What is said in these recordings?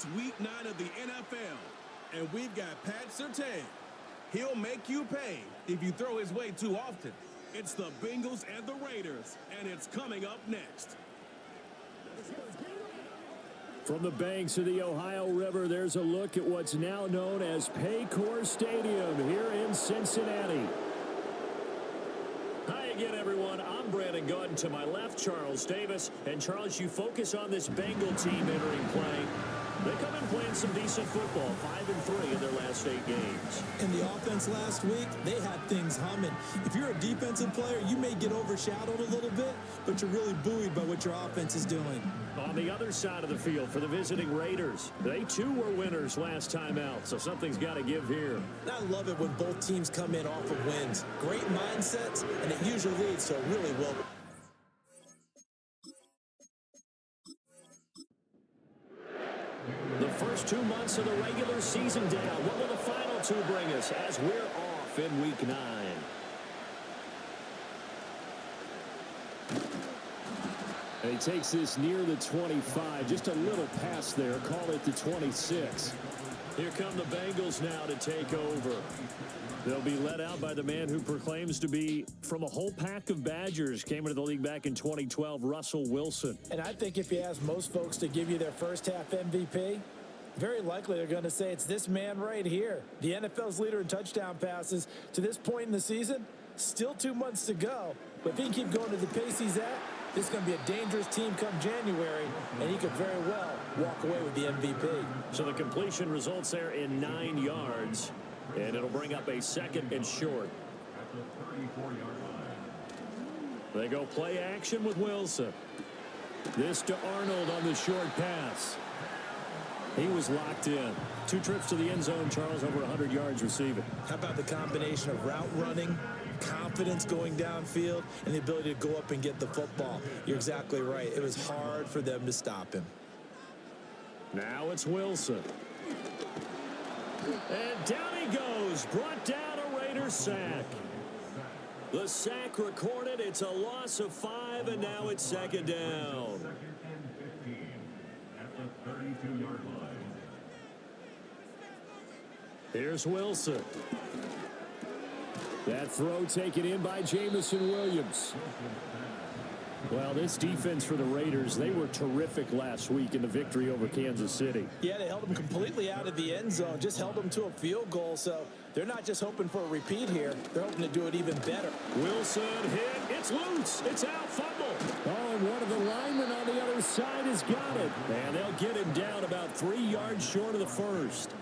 It's week 9 of the NFL, and we've got Pat Surtain. He'll make you pay if you throw his way too often. It's the Bengals and the Raiders, and it's coming up next. From the banks of the Ohio River, there's a look at what's now known as Paycor Stadium here in Cincinnati. Hi again, everyone. I'm Brandon Gunn. To my left, Charles Davis. And Charles, you focus on this Bengal team entering play. They come in playing some decent football, 5-3 in their last 8 games. In the offense last week, they had things humming. If you're a defensive player, you may get overshadowed a little bit, but you're really buoyed by what your offense is doing. On the other side of the field for the visiting Raiders, they too were winners last time out, so something's got to give here. And I love it when both teams come in off of wins. Great mindsets, and it usually leads to a really well. The first 2 months of the regular season down. What will the final 2 bring us as we're off in week 9? And he takes this near the 25, just a little past there, call it the 26. Here come the Bengals now to take over. They'll be led out by the man who proclaims to be from a whole pack of Badgers. Came into the league back in 2012, Russell Wilson. And I think if you ask most folks to give you their first half MVP, very likely they're going to say it's this man right here. The NFL's leader in touchdown passes to this point in the season. Still 2 months to go. But if he can keep going to the pace he's at, this is going to be a dangerous team come January, and he could very well walk away with the MVP. So the completion results there in 9 yards. And it'll bring up a second and short. They go play action with Wilson. This to Arnold on the short pass. He was locked in. 2 trips to the end zone, Charles, over 100 yards receiving. How about the combination of route running, confidence going downfield, and the ability to go up and get the football? You're exactly right. It was hard for them to stop him. Now it's Wilson. And down he goes, brought down a Raiders sack. The sack recorded, it's a loss of 5, and now it's second down. Here's Wilson. That throw taken in by Jamison Williams. Well, this defense for the Raiders, they were terrific last week in the victory over Kansas City. Yeah, they held them completely out of the end zone, just held them to a field goal, so they're not just hoping for a repeat here. They're hoping to do it even better. Wilson hit. It's loose. It's out. Fumble. Oh, and one of the linemen on the other side has got it. And they'll get him down about 3 yards short of the first.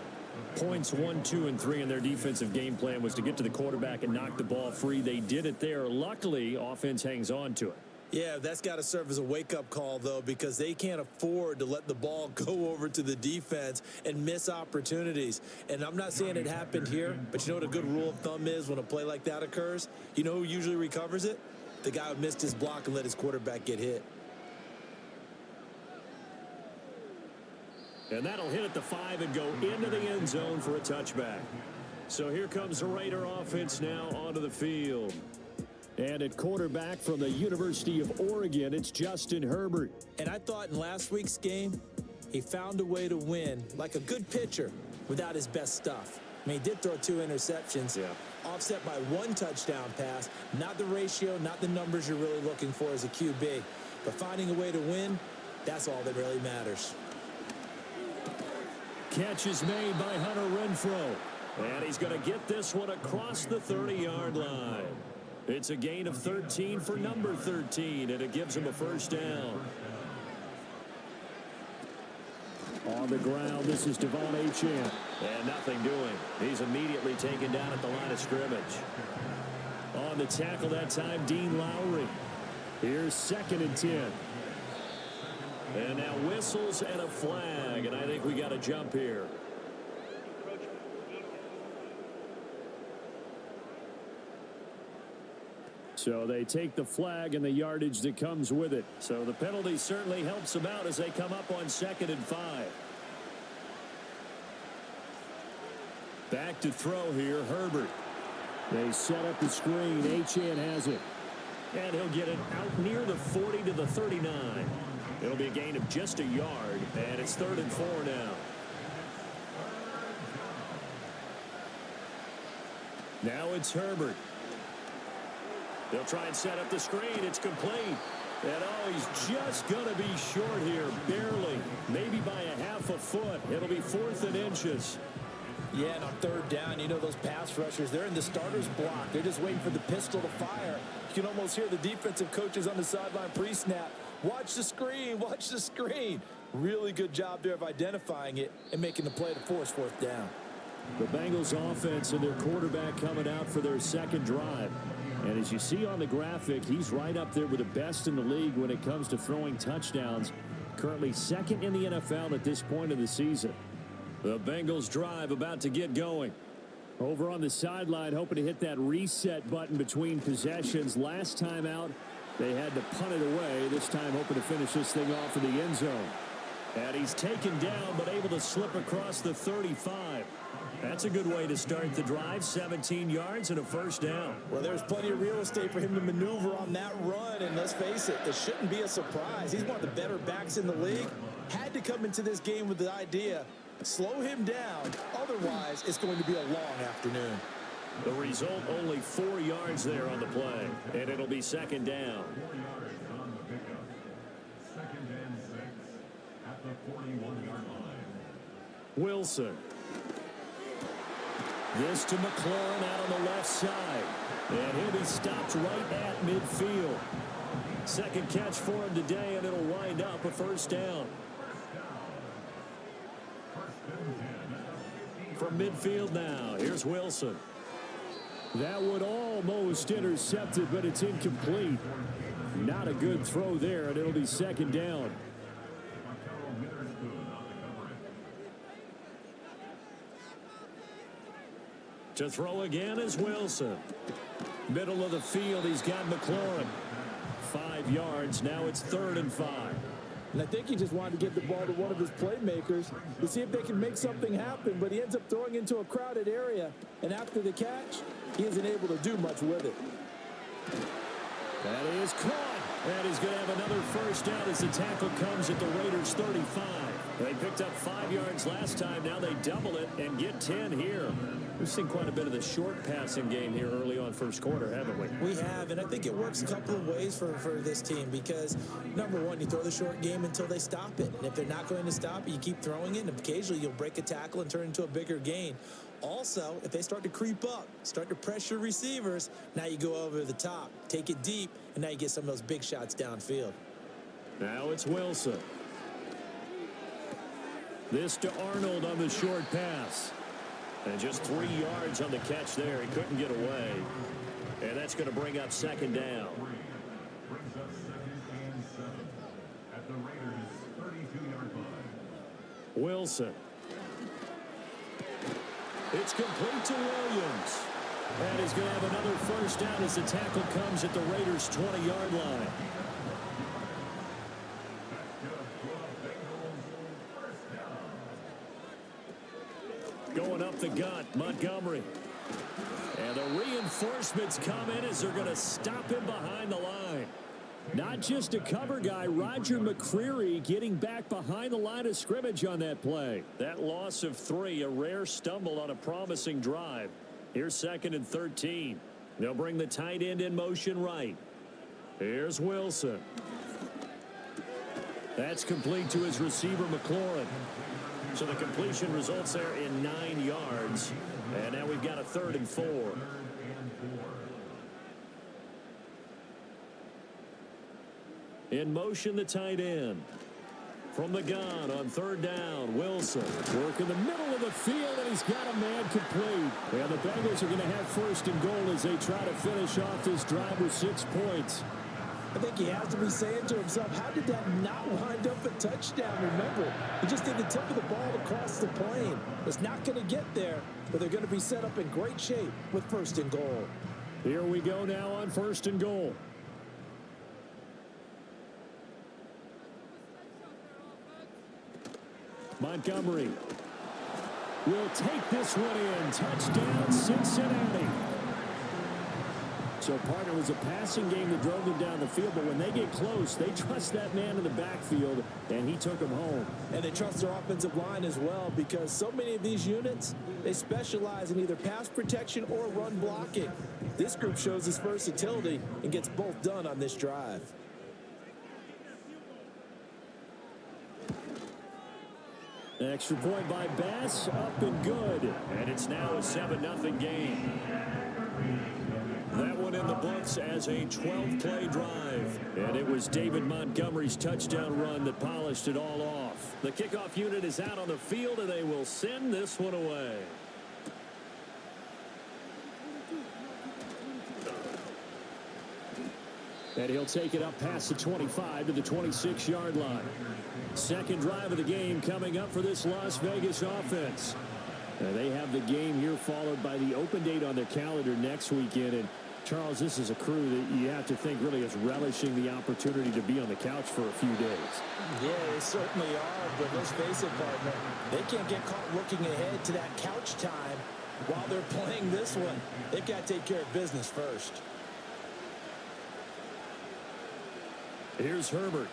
Points 1, 2, and 3 in their defensive game plan was to get to the quarterback and knock the ball free. They did it there. Luckily, offense hangs on to it. Yeah, that's got to serve as a wake-up call, though, because they can't afford to let the ball go over to the defense and miss opportunities. And I'm not saying it happened here, but you know what a good rule of thumb is when a play like that occurs? You know who usually recovers it? The guy who missed his block and let his quarterback get hit. And that'll hit at the 5 and go into the end zone for a touchback. So here comes the Raider offense now onto the field. And at quarterback from the University of Oregon, it's Justin Herbert. And I thought in last week's game, he found a way to win like a good pitcher without his best stuff. I mean, he did throw 2 interceptions, offset by 1 touchdown pass. Not the ratio, not the numbers you're really looking for as a QB. But finding a way to win, that's all that really matters. Catch is made by Hunter Renfrow. And he's going to get this one across the 30-yard line. It's a gain of 13 for number 13, and it gives him a first down. On the ground, this is Devon Achane. And nothing doing. He's immediately taken down at the line of scrimmage. On the tackle that time, Dean Lowry. Here's 2nd and 10. And now whistles and a flag, and I think we got a jump here. So they take the flag and the yardage that comes with it. So the penalty certainly helps them out as they come up on 2nd and 5. Back to throw here, Herbert. They set up the screen. Achane has it. And he'll get it out near the 40 to the 39. It'll be a gain of just a yard, and it's 3rd and 4 now. Now it's Herbert. They'll try and set up the screen. It's complete. And, oh, he's just going to be short here, barely, maybe by a half a foot. It'll be 4th and inches. Yeah, and on 3rd down, you know those pass rushers, they're in the starter's block. They're just waiting for the pistol to fire. You can almost hear the defensive coaches on the sideline pre-snap. Watch the screen, watch the screen. Really good job there of identifying it and making the play to force 4th down. The Bengals offense and their quarterback coming out for their 2nd drive. And as you see on the graphic, he's right up there with the best in the league when it comes to throwing touchdowns. Currently 2nd in the NFL at this point of the season. The Bengals drive about to get going. Over on the sideline, hoping to hit that reset button between possessions. Last time out, they had to punt it away. This time hoping to finish this thing off in the end zone. And he's taken down, but able to slip across the 35. That's a good way to start the drive. 17 yards and a 1st down. Well, there's plenty of real estate for him to maneuver on that run, and let's face it, it shouldn't be a surprise. He's one of the better backs in the league. Had to come into this game with the idea, slow him down, otherwise it's going to be a long afternoon. The result, only 4 yards there on the play, and it'll be 2nd down. 4 yards on the pickup. 2nd and 6 at the 41-yard line. Wilson. This to McLaurin out on the left side. And he'll be stopped right at midfield. 2nd catch for him today, and it'll wind up a 1st down. From midfield now, here's Wilson. That would almost intercepted, but it's incomplete. Not a good throw there, and it'll be 2nd down. To throw again is Wilson. Middle of the field, he's got McLaurin. 5 yards, now it's 3rd and 5. And I think he just wanted to get the ball to one of his playmakers to see if they can make something happen, but he ends up throwing into a crowded area, and after the catch, he isn't able to do much with it. That is caught. And he's going to have another 1st down as the tackle comes at the Raiders' 35. They picked up 5 yards last time. Now they double it and get 10 here. We've seen quite a bit of the short passing game here early on 1st quarter, haven't we? We have, and I think it works a couple of ways for this team because, number one, you throw the short game until they stop it. And if they're not going to stop it, you keep throwing it, and occasionally you'll break a tackle and turn it into a bigger gain. Also, if they start to creep up, start to pressure receivers, now you go over the top, take it deep, and now you get some of those big shots downfield. Now it's Wilson. This to Arnold on the short pass. And just 3 yards on the catch there. He couldn't get away. And that's going to bring up 2nd down. Brings us 2nd and 7 at the Raiders' 32-yard line. Wilson. It's complete to Williams. And he's going to have another 1st down as the tackle comes at the Raiders' 20-yard line. Going up the gut, Montgomery. And the reinforcements come in as they're going to stop him behind the line. Not just a cover guy, Roger McCreary getting back behind the line of scrimmage on that play. That loss of 3, a rare stumble on a promising drive. Here's 2nd and 13. They'll bring the tight end in motion right. Here's Wilson. That's complete to his receiver, McLaurin. So the completion results there in 9 yards. And now we've got a 3rd and 4. In motion, the tight end. From the gun on 3rd down, Wilson. Work in the middle of the field, and he's got a man complete. And the Bengals are going to have 1st and goal as they try to finish off this drive with 6 points. I think he has to be saying to himself, how did that not wind up a touchdown? Remember, he just did the tip of the ball across the plane. It's not going to get there, but they're going to be set up in great shape with 1st and goal. Here we go now on 1st and goal. Montgomery will take this one in. Touchdown, Cincinnati. So, partner, it was a passing game that drove them down the field, but when they get close, they trust that man in the backfield, and he took them home. And they trust their offensive line as well, because so many of these units, they specialize in either pass protection or run blocking. This group shows its versatility and gets both done on this drive. Extra point by Bass, up and good. And it's now a 7-0 game. That one in the books as a 12-play drive. And it was David Montgomery's touchdown run that polished it all off. The kickoff unit is out on the field, and they will send this one away. And he'll take it up past the 25 to the 26-yard line. Second drive of the game coming up for this Las Vegas offense. Now they have the game here followed by the open date on their calendar next weekend. And, Charles, this is a crew that you have to think really is relishing the opportunity to be on the couch for a few days. Yeah, they certainly are. But let's face it, partner, they can't get caught looking ahead to that couch time while they're playing this one. They've got to take care of business first. Here's Herbert.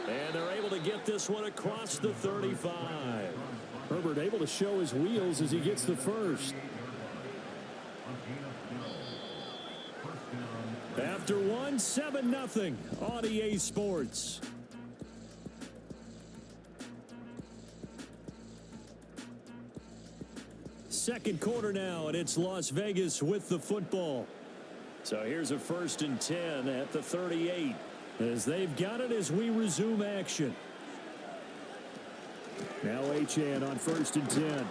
And they're able to get this one across the 35. Herbert able to show his wheels as he gets the first. After 7-0 on EA Sports. Second quarter now, and it's Las Vegas with the football. So here's a 1st and 10 at the 38 as they've got it as we resume action. Now Achane on 1st and 10.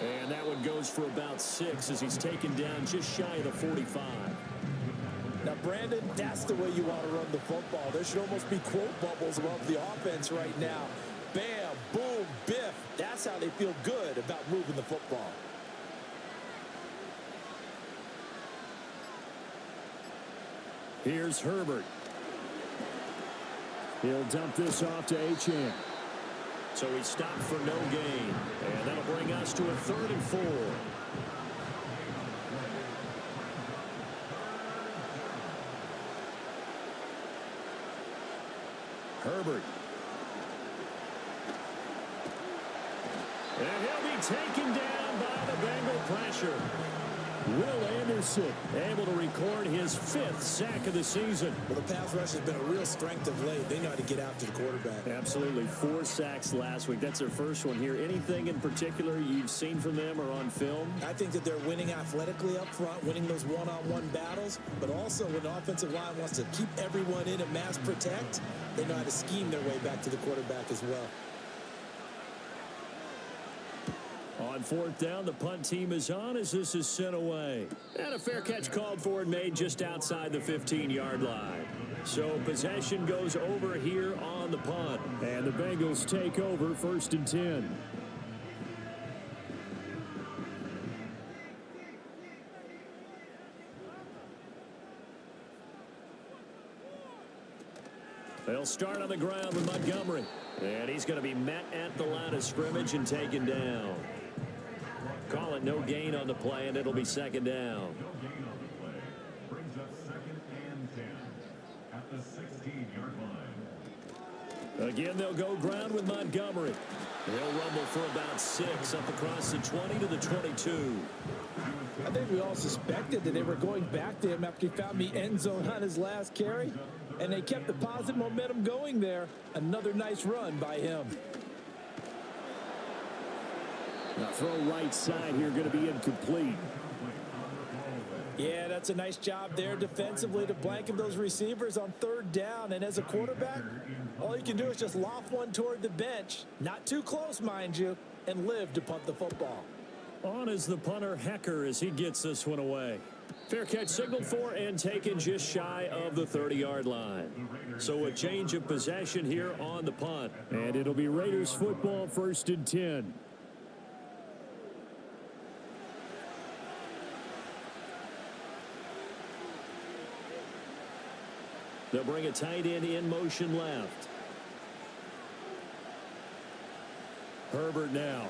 And that one goes for about 6 as he's taken down just shy of the 45. Now, Brandon, that's the way you want to run the football. There should almost be quote bubbles above the offense right now. Bam, boom, biff. That's how they feel good about moving the football. Here's Herbert. He'll dump this off to Achane. So he stopped for no gain. And that'll bring us to a 3rd and 4. Herbert. And he'll be taken down by the Bengal pressure. Will Anderson able to record his 5th sack of the season. Well, the pass rush has been a real strength of late. They know how to get after the quarterback. Absolutely. 4 sacks last week. That's their first one here. Anything in particular you've seen from them or on film? I think that they're winning athletically up front, winning those one-on-one battles, but also when the offensive line wants to keep everyone in and mass protect, they know how to scheme their way back to the quarterback as well. On 4th down, the punt team is on as this is sent away. And a fair catch called for and made just outside the 15-yard line. So possession goes over here on the punt. And the Bengals take over 1st and 10. They'll start on the ground with Montgomery. And he's going to be met at the line of scrimmage and taken down. Call it no gain on the play, and it'll be 2nd down. No gain on the play. Brings up 2nd and 10 at the 16-yard line. Again, they'll go ground with Montgomery. He'll rumble for about 6 up across the 20 to the 22. I think we all suspected that they were going back to him after he found the end zone on his last carry, and they kept the positive momentum going there. Another nice run by him. Now throw right side here, going to be incomplete. Yeah, that's a nice job there defensively to blanket those receivers on 3rd down. And as a quarterback, all you can do is just loft one toward the bench. Not too close, mind you, and live to punt the football. On is the punter, Hecker, as he gets this one away. Fair catch signaled for and taken just shy of the 30-yard line. So a change of possession here on the punt. And it'll be Raiders football 1st and 10. They'll bring a tight end in motion left. Herbert now.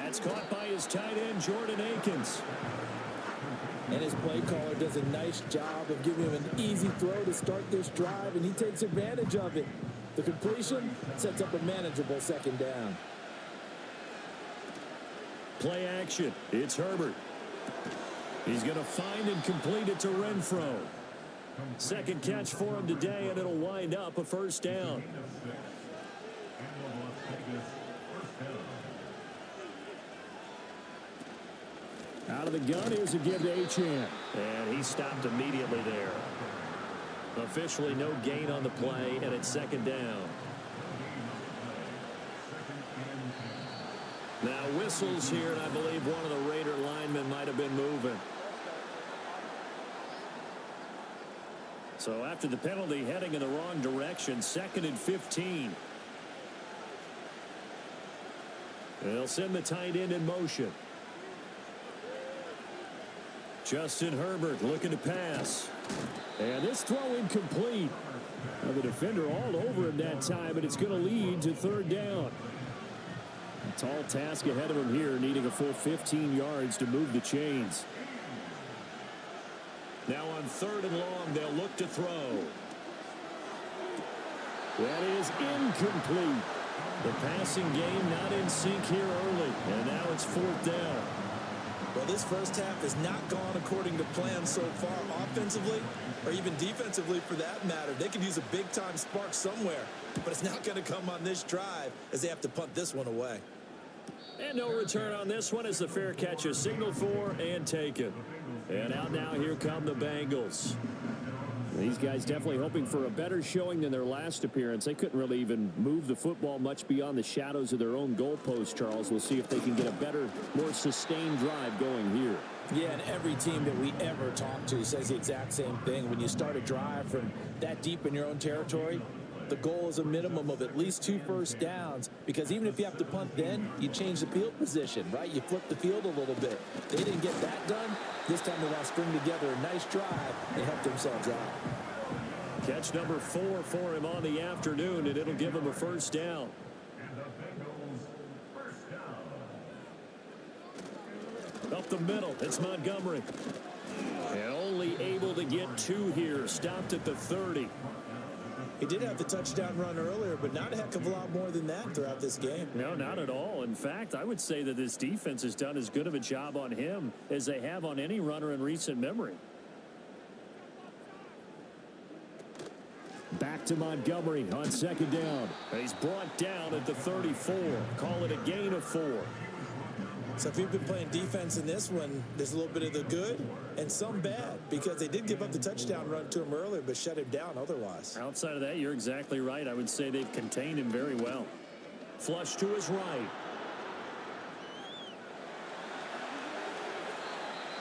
That's caught by his tight end, Jordan Akins. And his play caller does a nice job of giving him an easy throw to start this drive, and he takes advantage of it. The completion sets up a manageable second down. Play action. It's Herbert. He's going to find and complete it to Renfro. Second catch for him today, and it'll wind up a first down. Out of the gun, here's a give to Achane. And he stopped immediately there. Officially no gain on the play, and it's second down. Now whistles here, and I believe one of the Raider linemen might have been moving. So after the penalty, heading in the wrong direction, 2nd and 15. They'll send the tight end in motion. Justin Herbert looking to pass. And this throw incomplete. Now the defender all over him that time, but it's going to lead to third down. A tall task ahead of him here, needing a full 15 yards to move the chains. Now on 3rd and long, they'll look to throw. That is incomplete. The passing game not in sync here early, and now it's 4th down. Well, this first half has not gone according to plan so far offensively or even defensively for that matter. They could use a big-time spark somewhere, but it's not going to come on this drive as they have to punt this one away. And no return on this one as the fair catch is signaled for and taken. And out now, here come the Bengals. These guys definitely hoping for a better showing than their last appearance. They couldn't really even move the football much beyond the shadows of their own goalpost, Charles. We'll see if they can get a better, more sustained drive going here. Yeah, and every team that we ever talk to says the exact same thing. When you start a drive from that deep in your own territory, the goal is a minimum of at least 2 first downs, because even if you have to punt then, you change the field position, right? You flip the field a little bit. They didn't get that done. This time they want to string together a nice drive and help themselves out. Catch number 4 for him on the afternoon, and it'll give him a first down. And the Bengals first down. Up the middle, it's Montgomery. And only able to get 2 here, stopped at the 30. He did have the touchdown run earlier, but not a heck of a lot more than that throughout this game. No, not at all. In fact, I would say that this defense has done as good of a job on him as they have on any runner in recent memory. Back to Montgomery on 2nd down. He's brought down at the 34. Call it a gain of 4. So if you've been playing defense in this one, there's a little bit of the good and some bad, because they did give up the touchdown run to him earlier but shut him down otherwise. Outside of that, you're exactly right. I would say they've contained him very well. Flush to his right.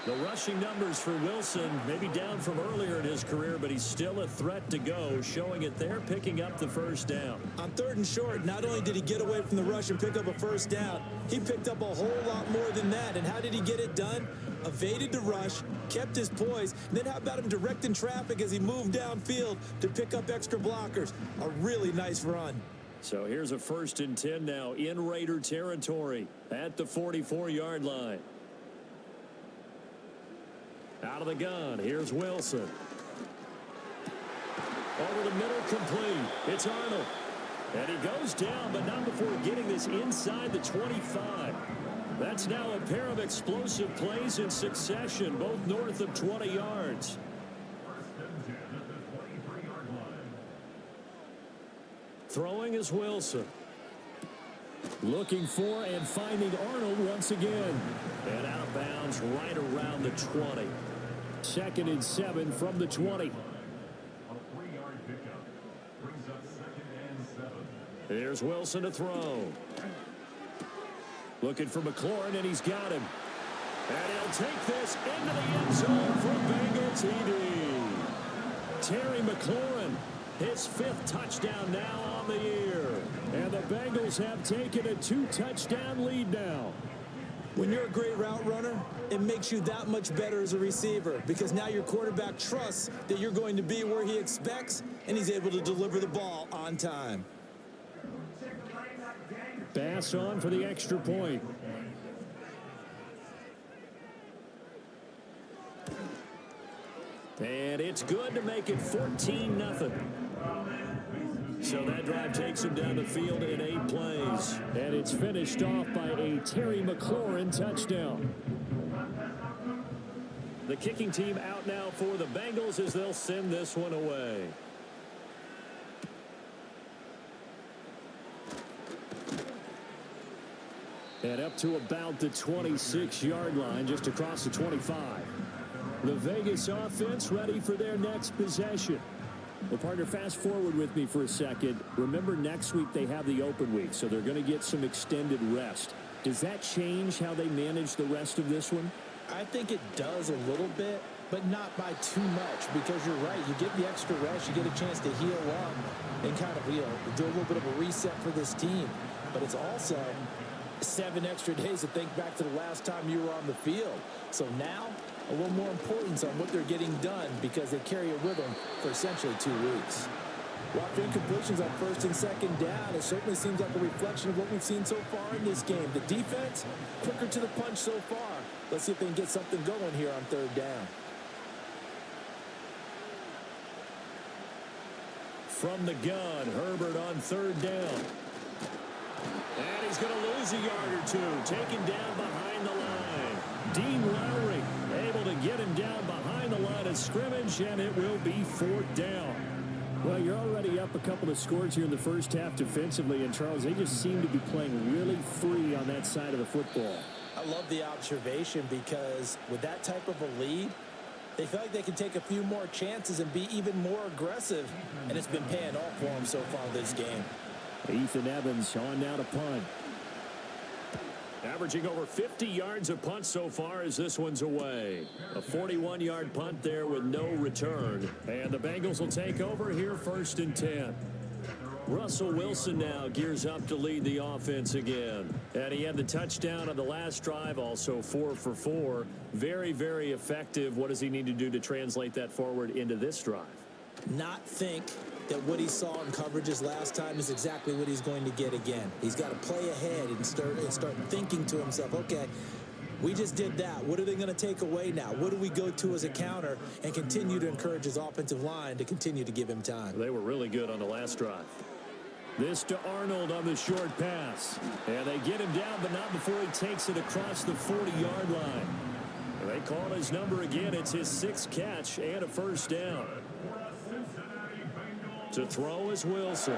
The rushing numbers for Wilson, maybe down from earlier in his career, but he's still a threat to go, showing it there, picking up the first down. On 3rd and short, not only did he get away from the rush and pick up a first down, he picked up a whole lot more than that. And how did he get it done? Evaded the rush, kept his poise, and then how about him directing traffic as he moved downfield to pick up extra blockers? A really nice run. So here's a 1st and 10 now in Raider territory at the 44-yard line. Out of the gun, here's Wilson. Over the middle, complete. It's Arnold. And he goes down, but not before getting this inside the 25. That's now a pair of explosive plays in succession, both north of 20 yards. 1st and 10 at the 23-yard line. Throwing is Wilson. Looking for and finding Arnold once again. And out of bounds right around the 20. 2nd and 7 from the 20. A 3-yard pickup brings up 2nd and 7. Here's Wilson to throw. Looking for McLaurin, and he's got him. And he'll take this into the end zone for Bengals TD. Terry McLaurin, his 5th touchdown now on the year. And the Bengals have taken a 2-touchdown lead now. When you're a great route runner, it makes you that much better as a receiver, because now your quarterback trusts that you're going to be where he expects, and he's able to deliver the ball on time. Pass on for the extra point. And it's good to make it 14-0. So that drive takes him down the field in 8 plays. And it's finished off by a Terry McLaurin touchdown. The kicking team out now for the Bengals as they'll send this one away. And up to about the 26-yard line, just across the 25. The Vegas offense ready for their next possession. Well, partner, fast forward with me for a second. Remember, next week they have the open week, so they're going to get some extended rest. Does that change how they manage the rest of this one? I think it does a little bit, but not by too much, because you're right. You get the extra rest, you get a chance to heal up and kind of, do a little bit of a reset for this team. But it's also 7 extra days to think back to the last time you were on the field. So now, a little more importance on what they're getting done because they carry it with them for essentially 2 weeks. Well, after incompletions on 1st and 2nd down, it certainly seems like a reflection of what we've seen so far in this game. The defense, quicker to the punch so far. Let's see if they can get something going here on 3rd down. From the gun, Herbert on 3rd down. And he's going to lose a yard or 2, taken down behind the line. Dean Lowry able to get him down behind the line of scrimmage, and it will be 4th down. Well, you're already up a couple of scores here in the first half defensively, and Charles, they just seem to be playing really free on that side of the football. I love the observation because with that type of a lead, they feel like they can take a few more chances and be even more aggressive, and it's been paying off for them so far this game. Ethan Evans on now to punt. Averaging over 50 yards a punt so far as this one's away. A 41-yard punt there with no return. And the Bengals will take over here 1st and 10. Russell Wilson now gears up to lead the offense again. And he had the touchdown on the last drive, also 4 for 4. Very, very effective. What does he need to do to translate that forward into this drive? Not think that what he saw in coverages last time is exactly what he's going to get again. He's got to play ahead and start thinking to himself, okay, we just did that. What are they going to take away now? What do we go to as a counter? And continue to encourage his offensive line to continue to give him time. They were really good on the last drive. This to Arnold on the short pass. And they get him down, but not before he takes it across the 40-yard line. And they call his number again. It's his 6th catch and a 1st down. To throw is Wilson.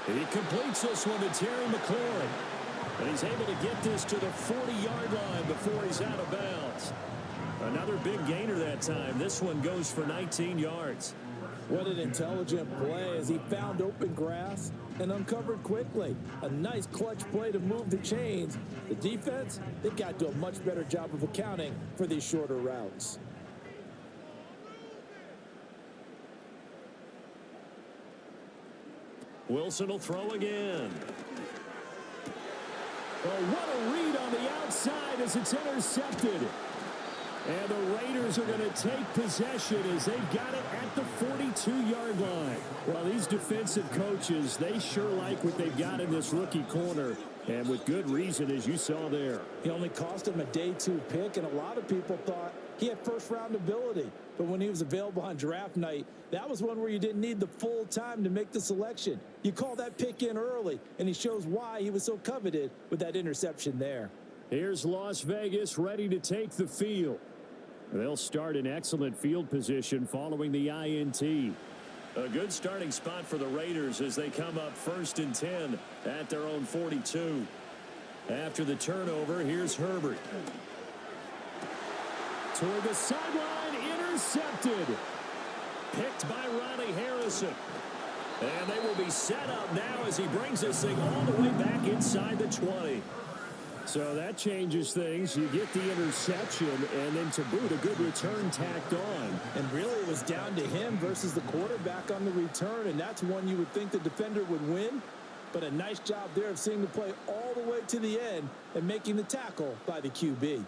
He completes this one to Terry McLaurin. And he's able to get this to the 40-yard line before he's out of bounds. Another big gainer that time. This one goes for 19 yards. What an intelligent play as he found open grass and uncovered quickly. A nice clutch play to move the chains. The defense, they've got to do a much better job of accounting for these shorter routes. Wilson will throw again. Oh, what a read on the outside as it's intercepted. And the Raiders are going to take possession as they've got it at the 42-yard line. Well, these defensive coaches, they sure like what they've got in this rookie corner. And with good reason, as you saw there. He only cost him a day 2 pick, and a lot of people thought he had first-round ability. But when he was available on draft night, that was one where you didn't need the full time to make the selection. You call that pick in early, and he shows why he was so coveted with that interception there. Here's Las Vegas ready to take the field. They'll start in excellent field position following the INT. A good starting spot for the Raiders as they come up 1st and 10 at their own 42. After the turnover, here's Herbert. Toward the sideline, intercepted. Picked by Ronnie Harrison. And they will be set up now as he brings this thing all the way back inside the 20. So that changes things. You get the interception, and then to boot, a good return tacked on. And really, it was down to him versus the quarterback on the return, and that's one you would think the defender would win. But a nice job there of seeing the play all the way to the end and making the tackle by the QB.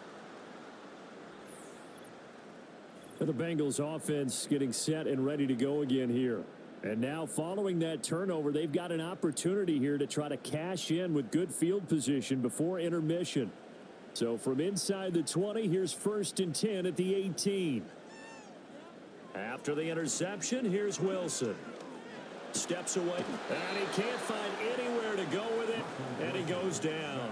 The Bengals offense getting set and ready to go again here. And now following that turnover, they've got an opportunity here to try to cash in with good field position before intermission. So from inside the 20, here's 1st and 10 at the 18. After the interception, here's Wilson. Steps away, and he can't find anywhere to go with it, and he goes down.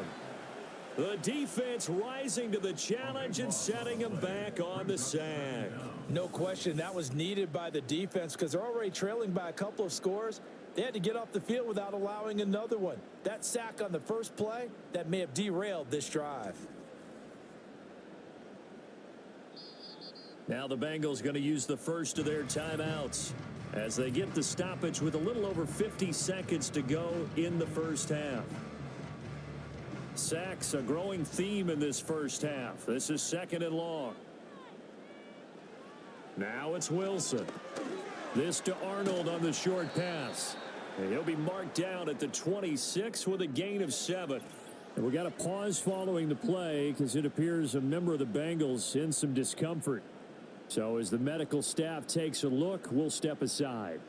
The defense rising to the challenge and setting him back on the sack. No question, that was needed by the defense because they're already trailing by a couple of scores. They had to get off the field without allowing another one. That sack on the first play, that may have derailed this drive. Now the Bengals going to use the first of their timeouts as they get the stoppage with a little over 50 seconds to go in the first half. Sacks a growing theme in this first half. This is 2nd and long. Now it's Wilson. This to Arnold on the short pass. And he'll be marked down at the 26 with a gain of 7. And we got a pause following the play because it appears a member of the Bengals in some discomfort. So as the medical staff takes a look, we'll step aside.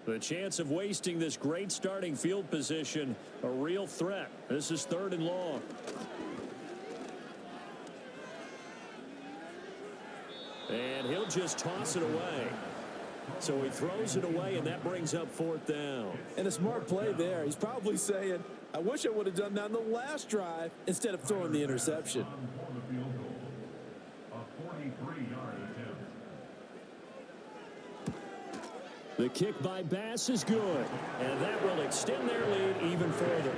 The chance of wasting this great starting field position, a real threat. This is 3rd and long. And he'll just toss it away. So he throws it away, and that brings up 4th down. And a smart play there. He's probably saying, I wish I would have done that on the last drive instead of throwing the interception. The kick by Bass is good, and that will extend their lead even further.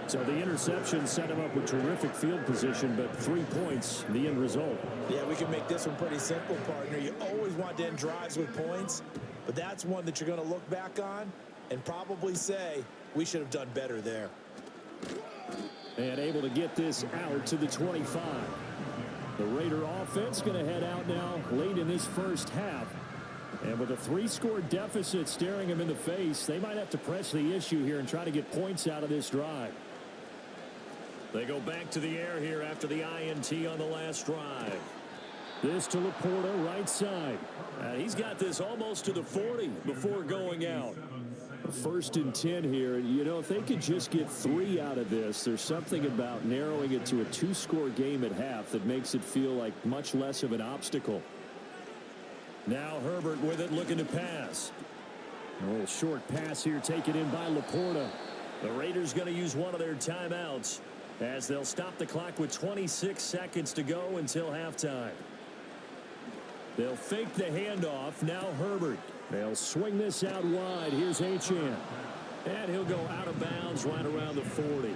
So the interception set him up with terrific field position, but 3 points, the end result. Yeah, we can make this one pretty simple, partner. You always want to end drives with points, but that's one that you're going to look back on and probably say, we should have done better there. And able to get this out to the 25. The Raider offense going to head out now late in this first half. And with a 3-score deficit staring him in the face, they might have to press the issue here and try to get points out of this drive. They go back to the air here after the INT on the last drive. This to Laporta, right side. He's got this almost to the 40 before going out. 1st and 10 here. You know, if they could just get 3 out of this, there's something about narrowing it to a 2-score game at half that makes it feel like much less of an obstacle. Now Herbert with it, looking to pass. A little short pass here taken in by Laporta. The Raiders going to use one of their timeouts as they'll stop the clock with 26 seconds to go until halftime. They'll fake the handoff. Now Herbert. They'll swing this out wide. Here's Achane. And he'll go out of bounds right around the 40.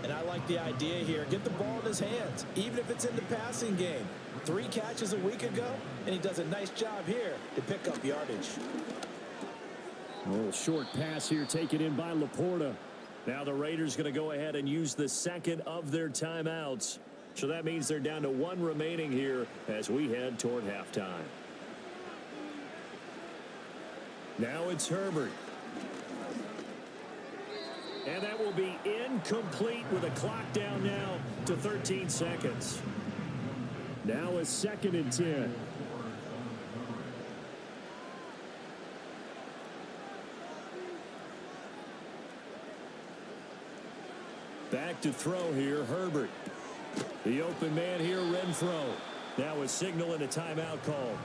And I like the idea here. Get the ball in his hands, even if it's in the passing game. 3 catches a week ago, and he does a nice job here to pick up yardage. A little short pass here taken in by Laporta. Now the Raiders going to go ahead and use the 2nd of their timeouts. So that means they're down to 1 remaining here as we head toward halftime. Now it's Herbert. And that will be incomplete with a clock down now to 13 seconds. Now a 2nd and 10. Back to throw here, Herbert. The open man here, Renfro. Now a signal and a timeout call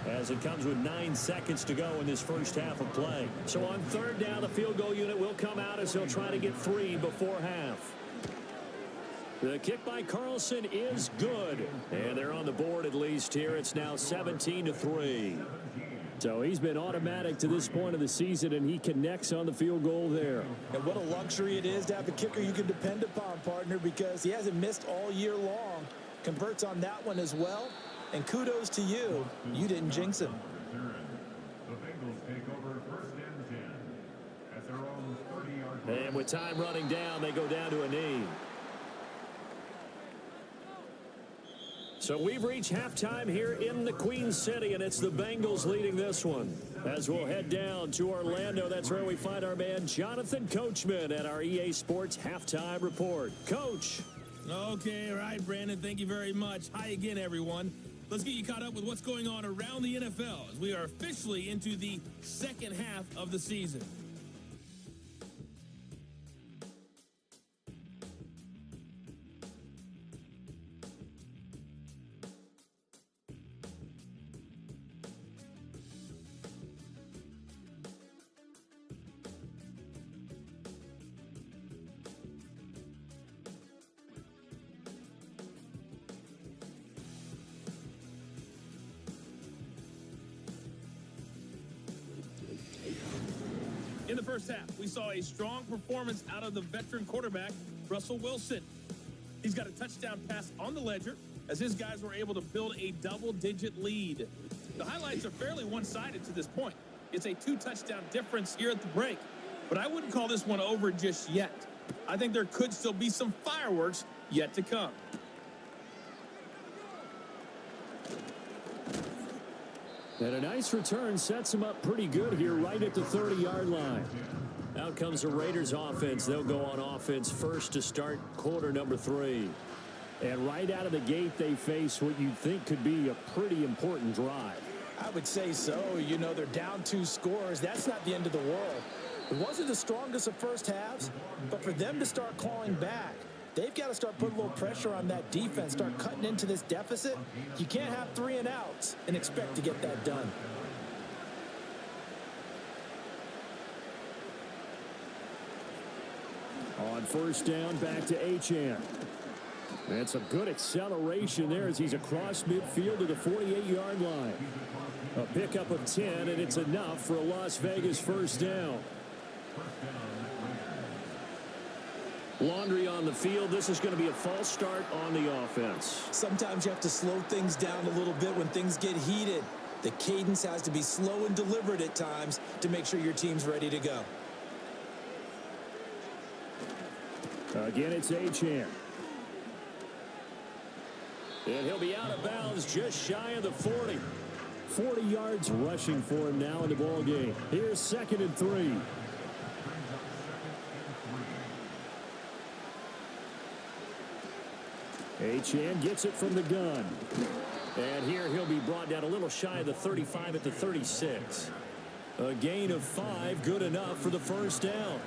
as it comes with 9 seconds to go in this first half of play. So on 3rd down, the field goal unit will come out as they'll try to get 3 before half. The kick by Carlson is good. And they're on the board at least here. It's now 17-3. So he's been automatic to this point of the season, and he connects on the field goal there. And what a luxury it is to have a kicker you can depend upon, partner, because he hasn't missed all year long. Converts on that one as well. And kudos to you. You didn't jinx him. The Bengals take over 1st and 10 at their own 30-yard line. And with time running down, they go down to a knee. So we've reached halftime here in the Queen City, and it's the Bengals leading this one. As we'll head down to Orlando, that's where we find our man Jonathan Coachman at our EA Sports Halftime Report. Coach. Okay, all right, Brandon, thank you very much. Hi again, everyone. Let's get you caught up with what's going on around the NFL as we are officially into the second half of the season. the first half, we saw a strong performance out of the veteran quarterback, Russell Wilson. He's got a touchdown pass on the ledger as his guys were able to build a double-digit lead. The highlights are fairly one-sided to this point. It's a 2-touchdown difference here at the break, but I wouldn't call this one over just yet. I think there could still be some fireworks yet to come. And a nice return sets him up pretty good here right at the 30-yard line. Out comes the Raiders offense. They'll go on offense first to start quarter number 3. And right out of the gate, they face what you'd think could be a pretty important drive. I would say so. You know, they're down 2 scores. That's not the end of the world. It wasn't the strongest of first halves, but for them to start clawing back, they've got to start putting a little pressure on that defense, start cutting into this deficit. You can't have 3 and outs and expect to get that done. On first down, back to Achane. And some good acceleration there as he's across midfield to the 48-yard line. A pickup of 10, and it's enough for a Las Vegas first down. Laundry on the field. This is going to be a false start on the offense. Sometimes you have to slow things down a little bit when things get heated. The cadence has to be slow and deliberate at times to make sure your team's ready to go. Again, it's Achane. And he'll be out of bounds just shy of the 40. 40 yards rushing for him now in the ball game. Here's 2nd and 3. Achane gets it from the gun. And here he'll be brought down a little shy of the 35 at the 36. A gain of 5, good enough for the first down.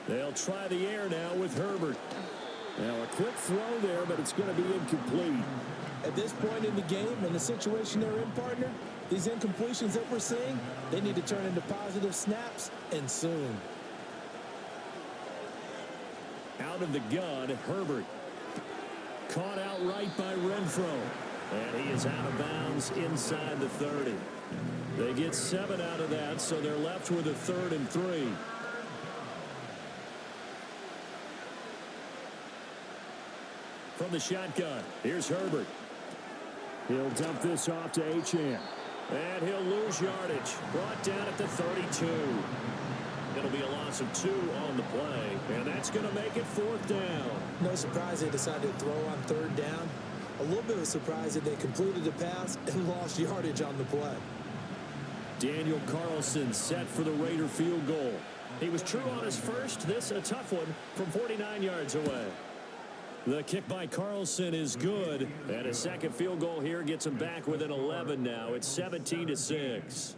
They'll try the air now with Herbert. Now a quick throw there, but it's going to be incomplete. At this point in the game and the situation they're in, partner, these incompletions that we're seeing, they need to turn into positive snaps, and soon. Out of the gun, Herbert. Caught outright by Renfro. And he is out of bounds inside the 30. They get 7 out of that, so they're left with a 3rd and 3. From the shotgun, here's Herbert. He'll dump this off to Achane. And he'll lose yardage. Brought down at the 32. It'll be a loss of 2 on the play. And that's going to make it 4th down. No surprise they decided to throw on 3rd down. A little bit of a surprise that they completed the pass and lost yardage on the play. Daniel Carlson set for the Raider field goal. He was true on his first. This a tough one from 49 yards away. The kick by Carlson is good. And a second field goal here gets him back within 11 now. It's 17-6.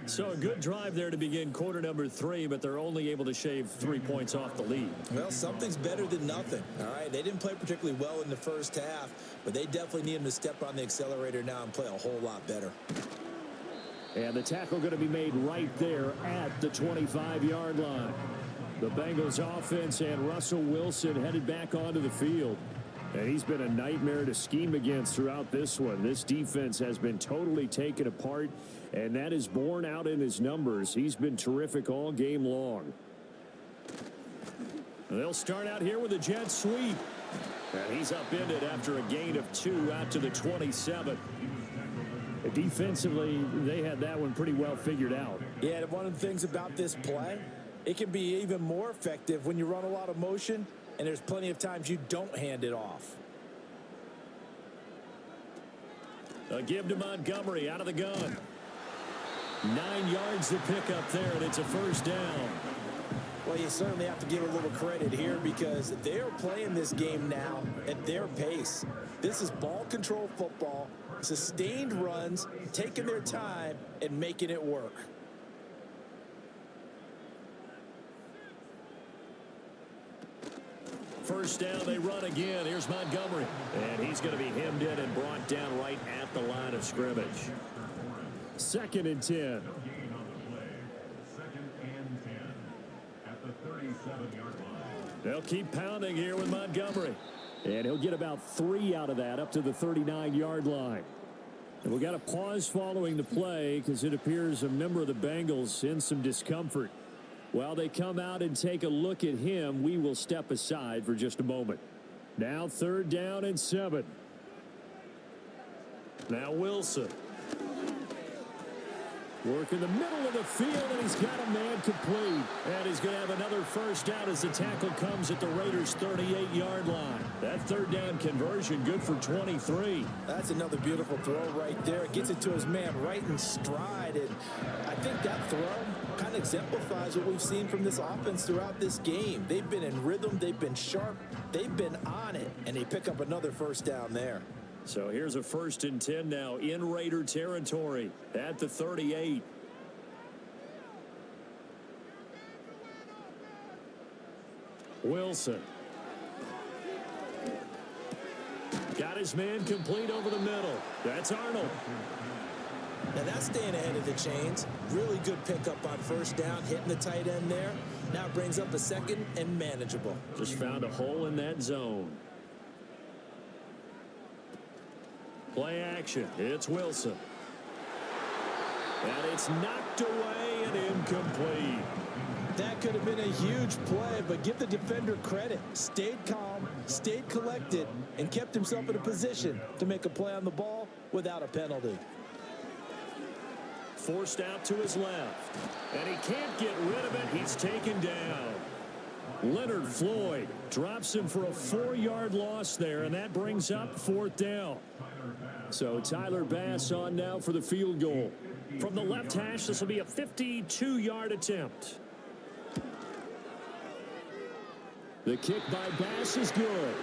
So a good drive there to begin quarter number 3, but they're only able to shave 3 points off the lead. Well, something's better than nothing. All right, they didn't play particularly well in the first half, but they definitely need him to step on the accelerator now and play a whole lot better. And the tackle going to be made right there at the 25-yard line. The Bengals offense and Russell Wilson headed back onto the field. And he's been a nightmare to scheme against throughout this one. This defense has been totally taken apart, and that is borne out in his numbers. He's been terrific all game long. They'll start out here with a jet sweep. And he's upended after a gain of 2 out to the 27. Defensively, they had that one pretty well figured out. Yeah, one of the things about this play, it can be even more effective when you run a lot of motion, and there's plenty of times you don't hand it off. A give to Montgomery out of the gun. 9 yards to pick up there, and it's a first down. Well, you certainly have to give a little credit here because they're playing this game now at their pace. This is ball control football, sustained runs, taking their time and making it work. First down, they run again. Here's Montgomery. And he's going to be hemmed in and brought down right at the line of scrimmage. 2nd and 10. They'll keep pounding here with Montgomery. And he'll get about 3 out of that up to the 39-yard line. And we got a pause following the play because it appears a member of the Bengals in some discomfort. While they come out and take a look at him, we will step aside for just a moment. Now 3rd down and 7. Now Wilson. Work in the middle of the field, and he's got a man complete. And he's going to have another first down as the tackle comes at the Raiders' 38-yard line. That 3rd down conversion good for 23. That's another beautiful throw right there. Gets it to his man right in stride. And I think that throw kind of exemplifies what we've seen from this offense throughout this game. They've been in rhythm. They've been sharp. They've been on it. And they pick up another first down there. So here's a 1st and 10 now in Raider territory at the 38. Wilson. Got his man complete over the middle. That's Arnold. Now that's staying ahead of the chains. Really good pickup on first down, hitting the tight end there. Now it brings up a 2nd and manageable. Just found a hole in that zone. Play action. It's Wilson. And it's knocked away and incomplete. That could have been a huge play, but give the defender credit. Stayed calm, stayed collected, and kept himself in a position to make a play on the ball without a penalty. Forced out to his left. And he can't get rid of it. He's taken down. Leonard Floyd drops him for a 4-yard loss there, and that brings up 4th down. So Tyler Bass on now for the field goal. From the left hash, this will be a 52-yard attempt. The kick by Bass is good.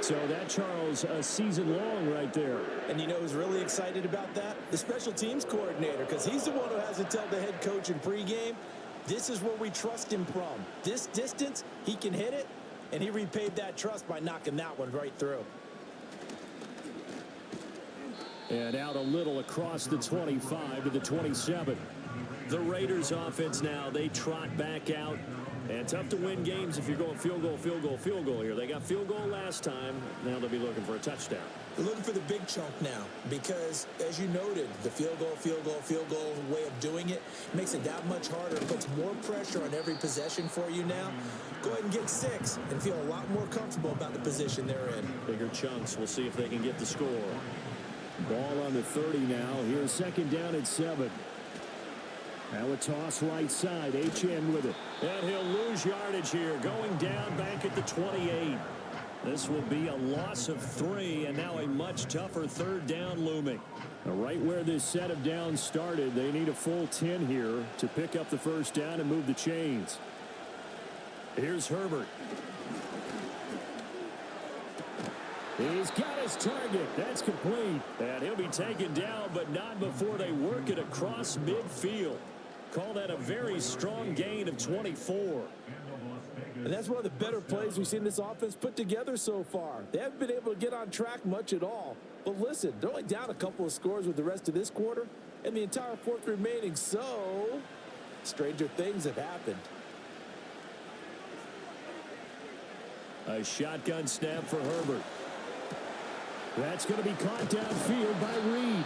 So that, Charles, a season long right there. And you know who's really excited about that? The special teams coordinator, because he's the one who has to tell the head coach in pregame, this is where we trust him from. This distance, he can hit it, and he repaid that trust by knocking that one right through. And out a little across the 25 to the 27. The Raiders offense now, they trot back out. And tough to win games if you're going field goal, field goal, field goal here. They got field goal last time. Now they'll be looking for a touchdown. They're looking for the big chunk now because, as you noted, the field goal way of doing it makes it that much harder. It puts more pressure on every possession for you now. Go ahead and get 6 and feel a lot more comfortable about the position they're in. Bigger chunks. We'll see if they can get the score. Ball on the 30 now. Here's 2nd down and 7. Now a toss right side. HN with it. And he'll lose yardage here. Going down back at the 28. This will be a loss of 3, and now a much tougher 3rd down looming. Right where this set of downs started, they need a full 10 here to pick up the first down and move the chains. Here's Herbert. He's got his target. That's complete. And he'll be taken down, but not before they work it across midfield. Call that a very strong gain of 24. And that's one of the better plays we've seen this offense put together so far. They haven't been able to get on track much at all. But listen, they're only down a couple of scores with the rest of this quarter and the entire 4th remaining. So, stranger things have happened. A shotgun snap for Herbert. That's going to be caught downfield by Reed.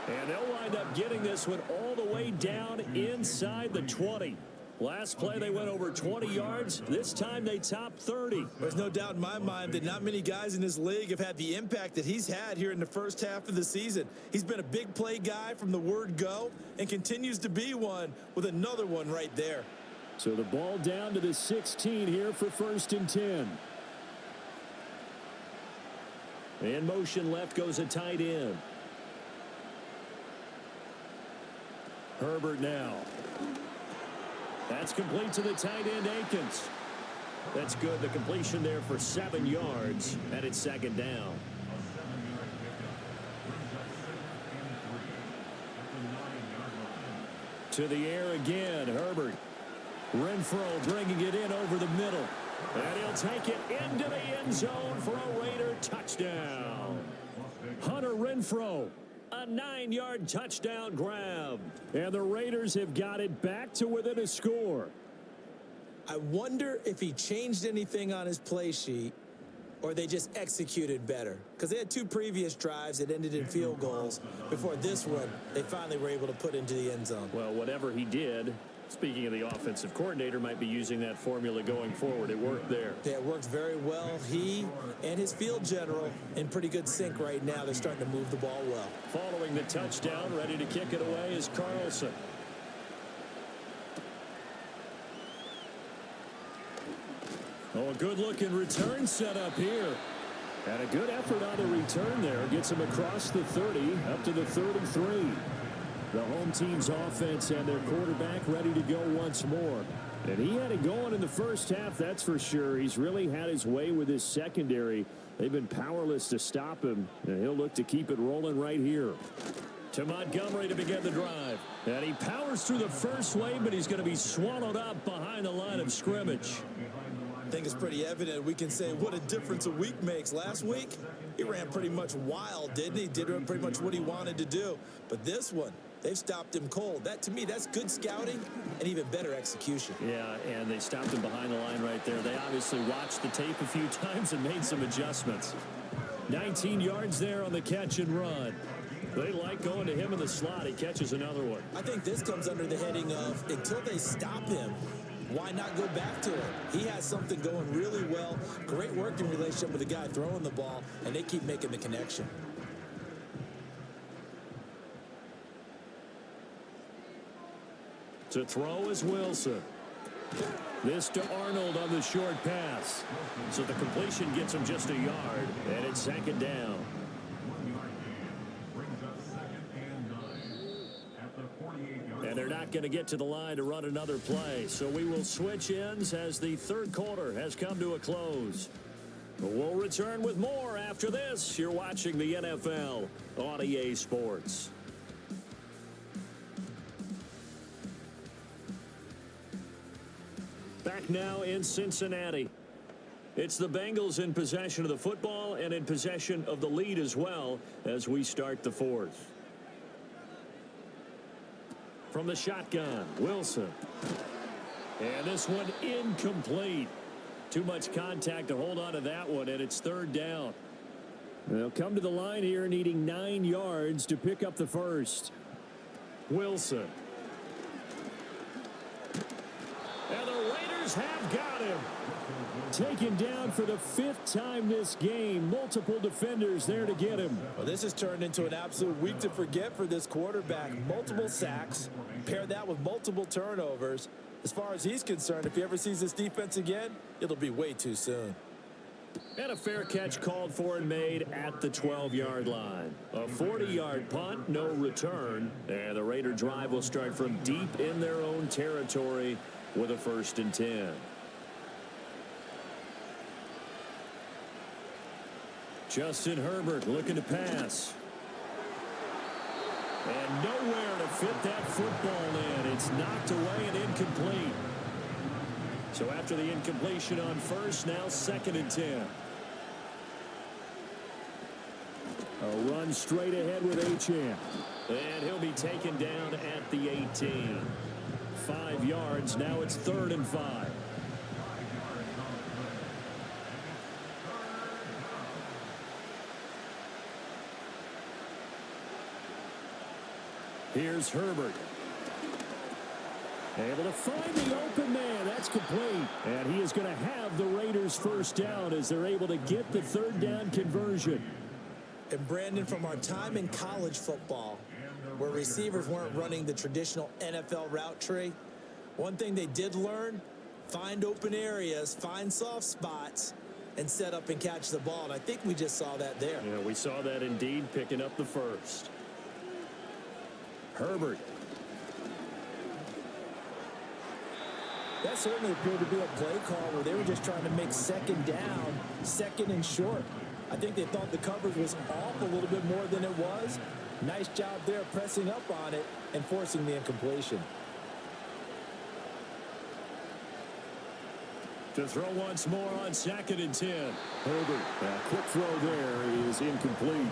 And they'll wind up getting this one all the way down inside the 20. Last play, they went over 20 yards. This time, they topped 30. There's no doubt in my mind that not many guys in this league have had the impact that he's had here in the first half of the season. He's been a big play guy from the word go and continues to be one with another one right there. So the ball down to the 16 here for 1st and 10. In motion left goes a tight end. Herbert now. That's complete to the tight end, Akins. That's good. The completion there for 7 yards, and it's 2nd down. To the air again, Herbert. Renfro bringing it in over the middle. And he'll take it into the end zone for a Raider touchdown. Hunter Renfro. A 9-yard touchdown grab. And the Raiders have got it back to within a score. I wonder if he changed anything on his play sheet or they just executed better? Because they had 2 previous drives that ended in field goals. Before this one, they finally were able to put into the end zone. Well, whatever he did, speaking of the offensive coordinator, might be using that formula going forward. It worked there. Yeah, it worked very well. He and his field general in pretty good sync right now. They're starting to move the ball well. Following the touchdown, ready to kick it away is Carlson. Oh, a good-looking return set up here. And a good effort on the return there. Gets him across the 30, up to the 33. The home team's offense and their quarterback ready to go once more. And he had it going in the first half, that's for sure. He's really had his way with his secondary. They've been powerless to stop him, and he'll look to keep it rolling right here. To Montgomery to begin the drive. And he powers through the first wave, but he's going to be swallowed up behind the line of scrimmage. I think it's pretty evident. We can say what a difference a week makes. Last week, he ran pretty much wild, didn't he? Did pretty much what he wanted to do. But this one, they've stopped him cold. That, to me, that's good scouting and even better execution. Yeah, and they stopped him behind the line right there. They obviously watched the tape a few times and made some adjustments. 19 yards there on the catch and run. They like going to him in the slot. He catches another one. I think this comes under the heading of until they stop him, why not go back to it? He has something going really well. Great working relationship with the guy throwing the ball, and they keep making the connection. To throw is Wilson. This to Arnold on the short pass. So the completion gets him just a yard, and it's second down. And they're not going to get to the line to run another play. So we will switch ends as the third quarter has come to a close. We'll return with more after this. You're watching the NFL on EA Sports. Back now in Cincinnati. It's the Bengals in possession of the football and in possession of the lead as well as we start the fourth. From the shotgun, Wilson. And this one incomplete. Too much contact to hold on to that one, and it's third down. They'll come to the line here needing 9 yards to pick up the first. Wilson. And the Raiders have got him. Taken down for the 5th time this game. Multiple defenders there to get him. Well, this has turned into an absolute week to forget for this quarterback. Multiple sacks. Pair that with multiple turnovers. As far as he's concerned, if he ever sees this defense again, it'll be way too soon. And a fair catch called for and made at the 12-yard line. A 40-yard punt, no return. And the Raider drive will start from deep in their own territory with a 1st and 10. Justin Herbert looking to pass. And nowhere to fit that football in. It's knocked away and incomplete. So after the incompletion on first, now 2nd and 10. A run straight ahead with Achane. And he'll be taken down at the 18. 5 yards, now it's 3rd and 5. Here's Herbert. Able to find the open man. That's complete. And he is going to have the Raiders first down as they're able to get the 3rd down conversion. And Brandon, from our time in college football, where receivers weren't running the traditional NFL route tree, one thing they did learn, find open areas, find soft spots, and set up and catch the ball. And I think we just saw that there. Yeah, we saw that indeed, picking up the first. Herbert. That certainly appeared to be a play call where they were just trying to make 2nd down, 2nd and short. I think they thought the coverage was off a little bit more than it was. Nice job there pressing up on it and forcing the incompletion. To throw once more on 2nd and 10. Herbert, a quick throw there is incomplete.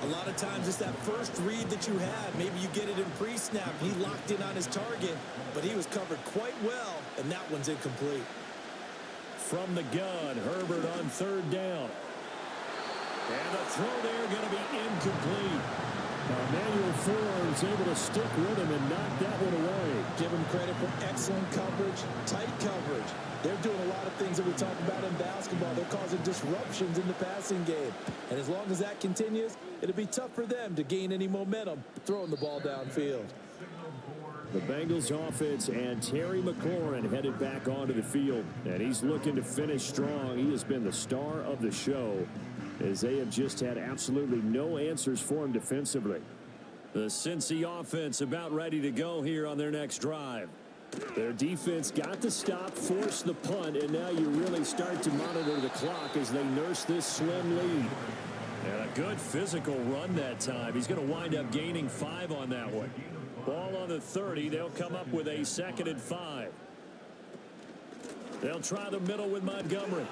A lot of times it's that first read that you have. Maybe you get it in pre-snap. He locked in on his target, but he was covered quite well, and that one's incomplete. From the gun, Herbert on third down. And the throw there going to be incomplete. Emmanuel Forbes able to stick with him and knock that one away. Give him credit for excellent coverage, tight coverage. They're doing a lot of things that we talk about in basketball. They're causing disruptions in the passing game. And as long as that continues, it'll be tough for them to gain any momentum throwing the ball downfield. The Bengals offense and Terry McLaurin headed back onto the field. And he's looking to finish strong. He has been the star of the show, as they have just had absolutely no answers for him defensively. The Cincy offense about ready to go here on their next drive. Their defense got the stop, forced the punt, and now you really start to monitor the clock as they nurse this slim lead. And a good physical run that time. He's going to wind up gaining 5 on that one. Ball on the 30. They'll come up with a 2nd and 5. They'll try the middle with Montgomery.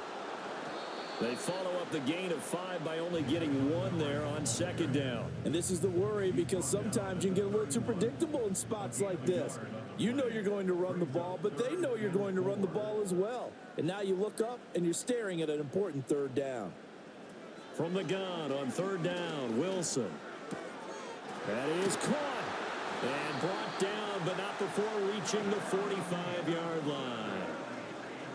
They follow up the gain of 5 by only getting 1 there on 2nd down. And this is the worry, because sometimes you can get a little too predictable in spots like this. You know you're going to run the ball, but they know you're going to run the ball as well. And now you look up and you're staring at an important 3rd down. From the gun on 3rd down, Wilson. That is caught and brought down, but not before reaching the 45-yard line.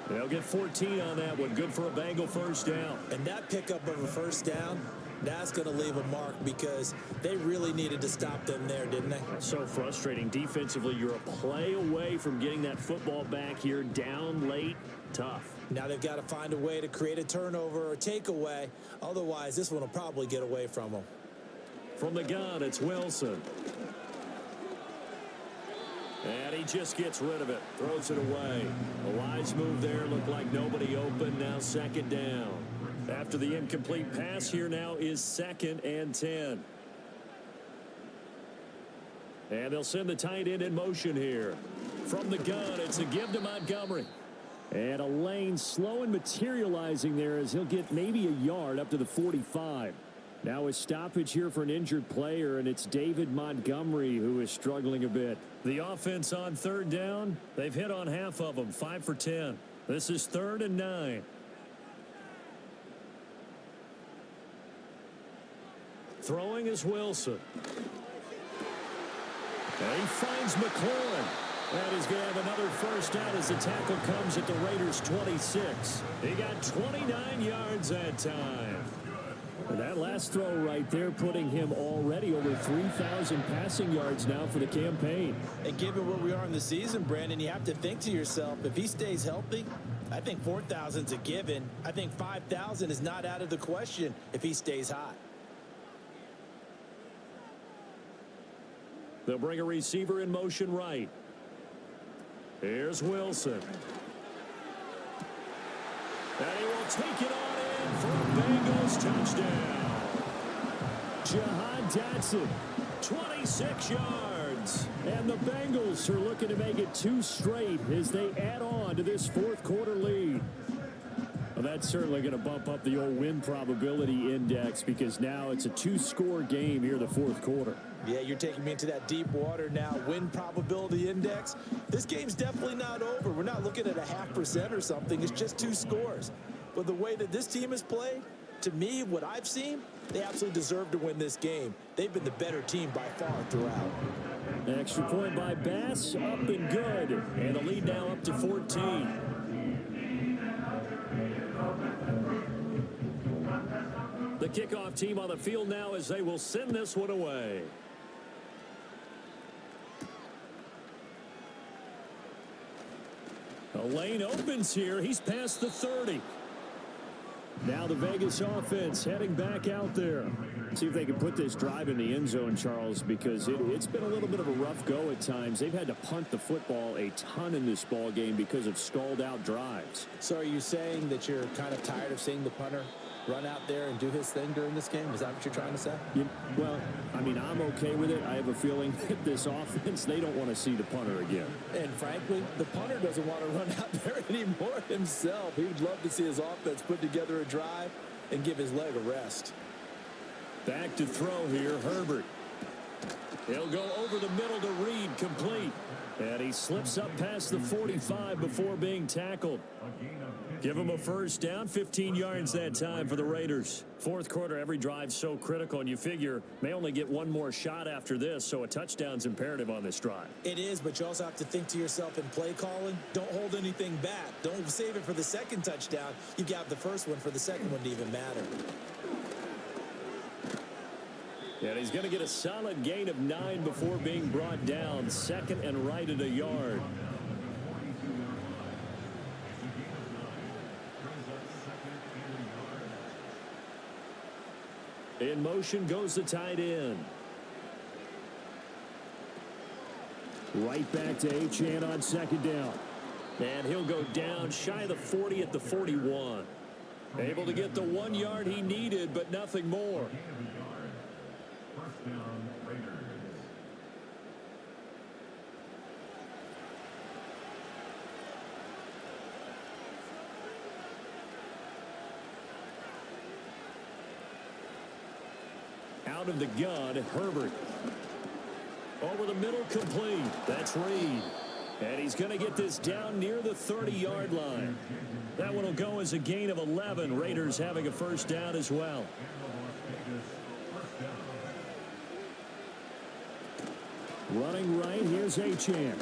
They'll get 14 on that one. Good for a Bengal 1st down. And that pickup of a 1st down, that's going to leave a mark, because they really needed to stop them there, didn't they? So frustrating. Defensively, you're a play away from getting that football back here, down late. Tough. Now they've got to find a way to create a turnover or takeaway. Otherwise, this one will probably get away from them. From the gun, it's Wilson. And he just gets rid of it. Throws it away. A wise move there. Looked like nobody open. Now 2nd down. After the incomplete pass, here now is 2nd and 10. And they'll send the tight end in motion here. From the gun, it's a give to Montgomery. And a lane slow and materializing there, as he'll get maybe a yard up to the 45. Now a stoppage here for an injured player, and it's David Montgomery who is struggling a bit. The offense on 3rd down, they've hit on half of them, 5 for 10. This is 3rd and 9. Throwing is Wilson. And he finds McLaurin. And he's going to have another 1st down as the tackle comes at the Raiders' 26. He got 29 yards that time. And that last throw right there putting him already over 3,000 passing yards now for the campaign. And given where we are in the season, Brandon, you have to think to yourself, if he stays healthy, I think 4,000's a given. I think 5,000 is not out of the question if he stays hot. They'll bring a receiver in motion right. Here's Wilson. And he will take it on in for a Bengals touchdown. Jahan Dotson, 26 yards. And the Bengals are looking to make it 2 straight as they add on to this 4th quarter lead. Well, that's certainly going to bump up the old win probability index, because now it's a 2-score game here in the 4th quarter. Yeah, you're taking me into that deep water now. Win probability index. This game's definitely not over. We're not looking at a 0.5% or something. It's just 2 scores. But the way that this team has played, to me, what I've seen, they absolutely deserve to win this game. They've been the better team by far throughout. An extra point by Bass, up and good. And the lead now up to 14. The kickoff team on the field now as they will send this one away. A lane opens here. He's past the 30. Now the Vegas offense heading back out there. See if they can put this drive in the end zone, Charles, because it's been a little bit of a rough go at times. They've had to punt the football a ton in this ball game because of stalled out drives. So are you saying that you're kind of tired of seeing the punter run out there and do his thing during this game? Is that what you're trying to say? Yeah, well, I mean, I'm okay with it. I have a feeling that this offense, they don't want to see the punter again. And frankly, the punter doesn't want to run out there anymore himself. He would love to see his offense put together a drive and give his leg a rest. Back to throw here, Herbert. He'll go over the middle to Reed, complete. And he slips up past the 45 before being tackled. Give him a first down, 15 yards that time for the Raiders. Fourth quarter, every drive's so critical, and you figure may only get one more shot after this, so a touchdown's imperative on this drive. It is, but you also have to think to yourself in play calling, don't hold anything back. Don't save it for the second touchdown. You got the first one for the second one to even matter. And he's going to get a solid gain of 9 before being brought down. Second and right at a yard. In motion goes the tight end. Right back to Achane on second down. And he'll go down shy of the 40 at the 41. Able to get the 1 yard he needed, but nothing more. First down, Raiders. Out of the gun, Herbert. Over the middle, complete. That's Reed. And he's going to get this down near the 30-yard line. That one will go as a gain of 11. Raiders having a first down as well. Running right, here's Achane.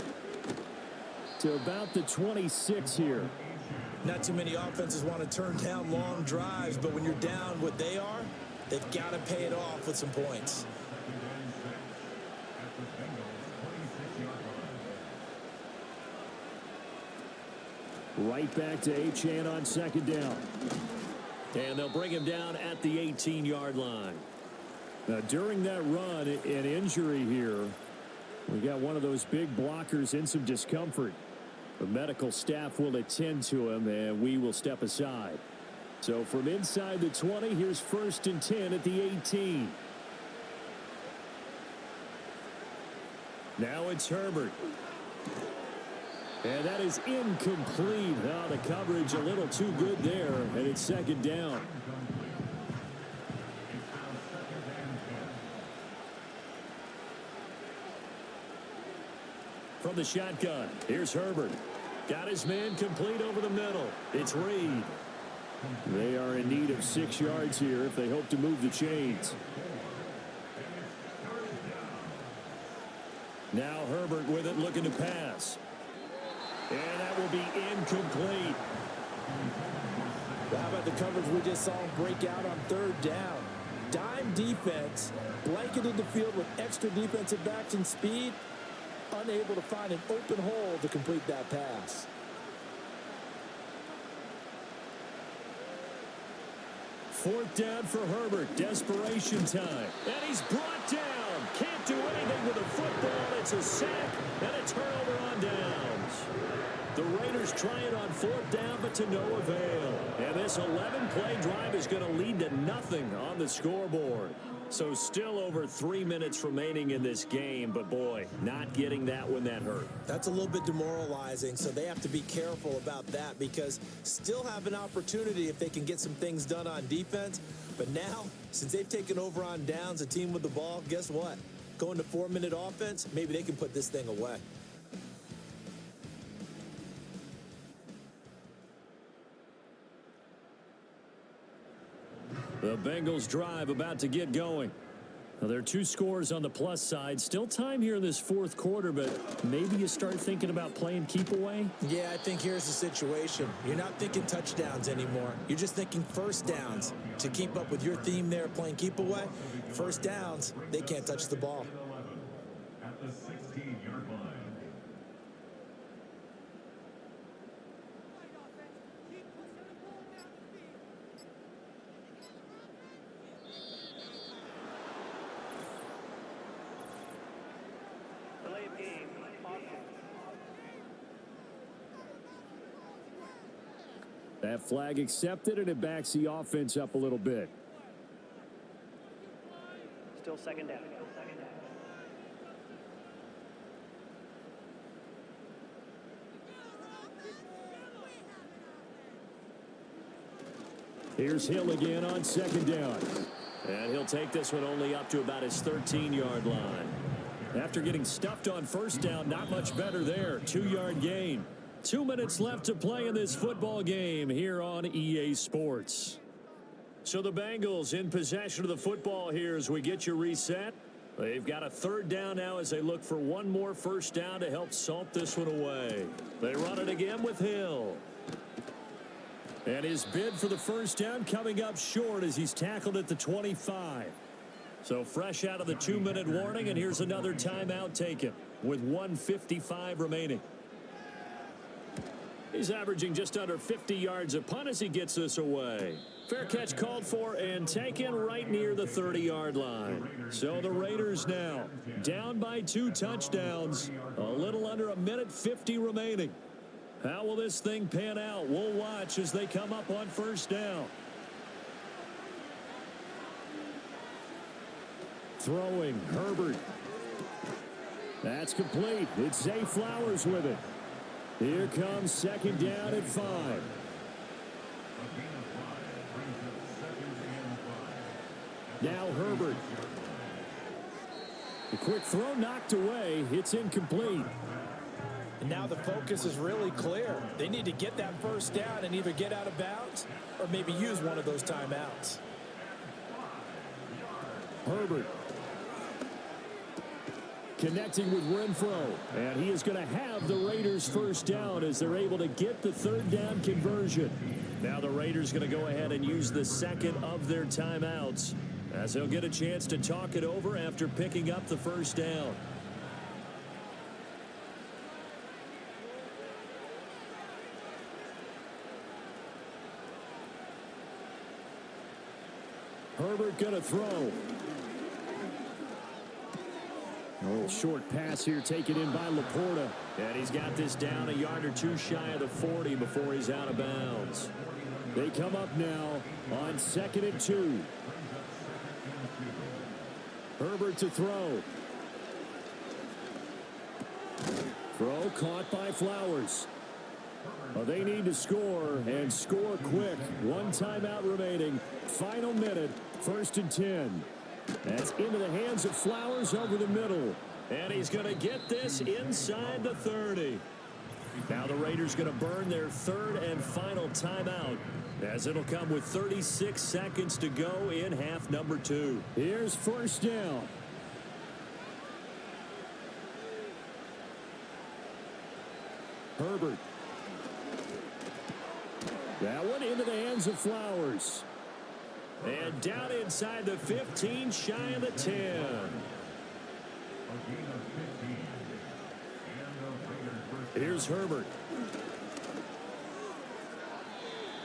To about the 26 here. Not too many offenses want to turn down long drives, but when you're down what they are, they've got to pay it off with some points. Right back to Achane on second down. And they'll bring him down at the 18-yard line. Now, during that run, an injury here. We got one of those big blockers in some discomfort. The medical staff will attend to him, and we will step aside. So from inside the 20, here's first and 10 at the 18. Now it's Herbert. And that is incomplete. Oh, the coverage a little too good there, and it's second down. From the shotgun, here's Herbert. Got his man complete over the middle. It's Reed. They are in need of 6 yards here if they hope to move the chains. Now Herbert with it, looking to pass. And that will be incomplete. How about the coverage we just saw him break out on third down? Dime defense, blanketed the field with extra defensive backs and speed, unable to find an open hole to complete that pass. Fourth down for Herbert. Desperation time. And he's brought down. Can't do anything with the football. It's a sack and a turnover on downs. The Raiders try it on fourth down, but to no avail. And this 11-play drive is going to lead to nothing on the scoreboard. So still over 3 minutes remaining in this game, but boy, not getting that when that hurt. That's a little bit demoralizing, so they have to be careful about that because still have an opportunity if they can get some things done on defense. But now, since they've taken over on downs, a team with the ball, guess what? Going to 4-minute offense, maybe they can put this thing away. The Bengals drive about to get going. Now, there are 2 scores on the plus side. Still time here in this fourth quarter, but maybe you start thinking about playing keep away? Yeah, I think here's the situation. You're not thinking touchdowns anymore. You're just thinking first downs. To keep up with your theme there, playing keep away, first downs, they can't touch the ball. At the 16-yard line. That flag accepted, and it backs the offense up a little bit. Still second down. Here's Hill again on second down. And he'll take this one only up to about his 13-yard line. After getting stuffed on first down, not much better there. 2-yard gain. 2 minutes left to play in this football game here on EA Sports. So the Bengals in possession of the football here as we get you reset. They've got a third down now as they look for one more first down to help salt this one away. They run it again with Hill. And his bid for the first down coming up short as he's tackled at the 25. So fresh out of the 2-minute warning, and here's another timeout taken with 1:55 remaining. He's averaging just under 50 yards a punt as he gets this away. Fair catch called for and taken right near the 30-yard line. So the Raiders now down by 2 touchdowns. A little under 1:50 remaining. How will this thing pan out? We'll watch as they come up on first down. Throwing, Herbert. That's complete. It's Zay Flowers with it. Here comes second down at 5. Now Herbert. The quick throw knocked away. It's incomplete. And now the focus is really clear. They need to get that first down and either get out of bounds or maybe use one of those timeouts. Herbert. Connecting with Renfro. And he is going to have the Raiders first down as they're able to get the third down conversion. Now the Raiders going to go ahead and use the second of their timeouts as they'll get a chance to talk it over after picking up the first down. Herbert going to throw. A little short pass here taken in by Laporta. And he's got this down a yard or two shy of the 40 before he's out of bounds. They come up now on 2nd and 2. Herbert to throw. Throw caught by Flowers. Well, they need to score and score quick. 1 timeout remaining. Final minute. 1st and 10. That's into the hands of Flowers over the middle. And he's going to get this inside the 30. Now the Raiders going to burn their third and final timeout as it'll come with 36 seconds to go in half number 2. Here's first down. Herbert. That one into the hands of Flowers. And down inside the 15, shy of the 10. Here's Herbert.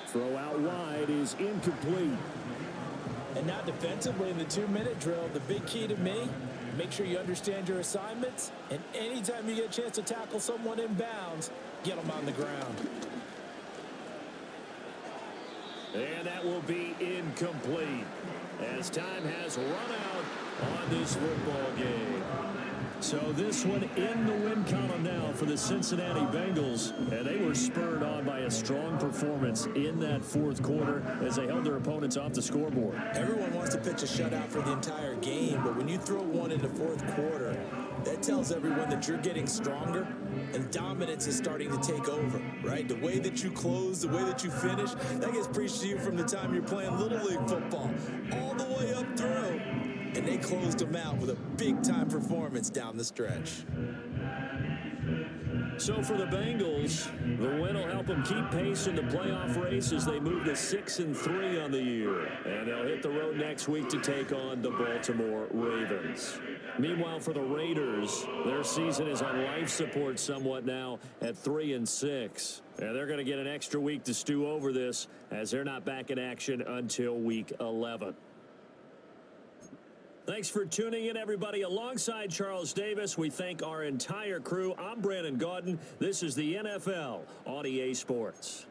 Throw out wide is incomplete. And now defensively in the 2-minute drill, the big key to me, make sure you understand your assignments. And anytime you get a chance to tackle someone in bounds, get them on the ground. And that will be incomplete as time has run out on this football game. So this one in the win column now for the Cincinnati Bengals. And they were spurred on by a strong performance in that 4th quarter as they held their opponents off the scoreboard. Everyone wants to pitch a shutout for the entire game, but when you throw one in the 4th quarter, that tells everyone that you're getting stronger and dominance is starting to take over, right? The way that you close, the way that you finish, that gets preached to you from the time you're playing Little League football all the way up through. And they closed them out with a big-time performance down the stretch. So for the Bengals, the win will help them keep pace in the playoff race as they move to 6-3 on the year. And they'll hit the road next week to take on the Baltimore Ravens. Meanwhile, for the Raiders, their season is on life support somewhat now at 3-6. And they're going to get an extra week to stew over this as they're not back in action until week 11. Thanks for tuning in, everybody. Alongside Charles Davis, we thank our entire crew. I'm Brandon Gaudin. This is the NFL on EA Sports.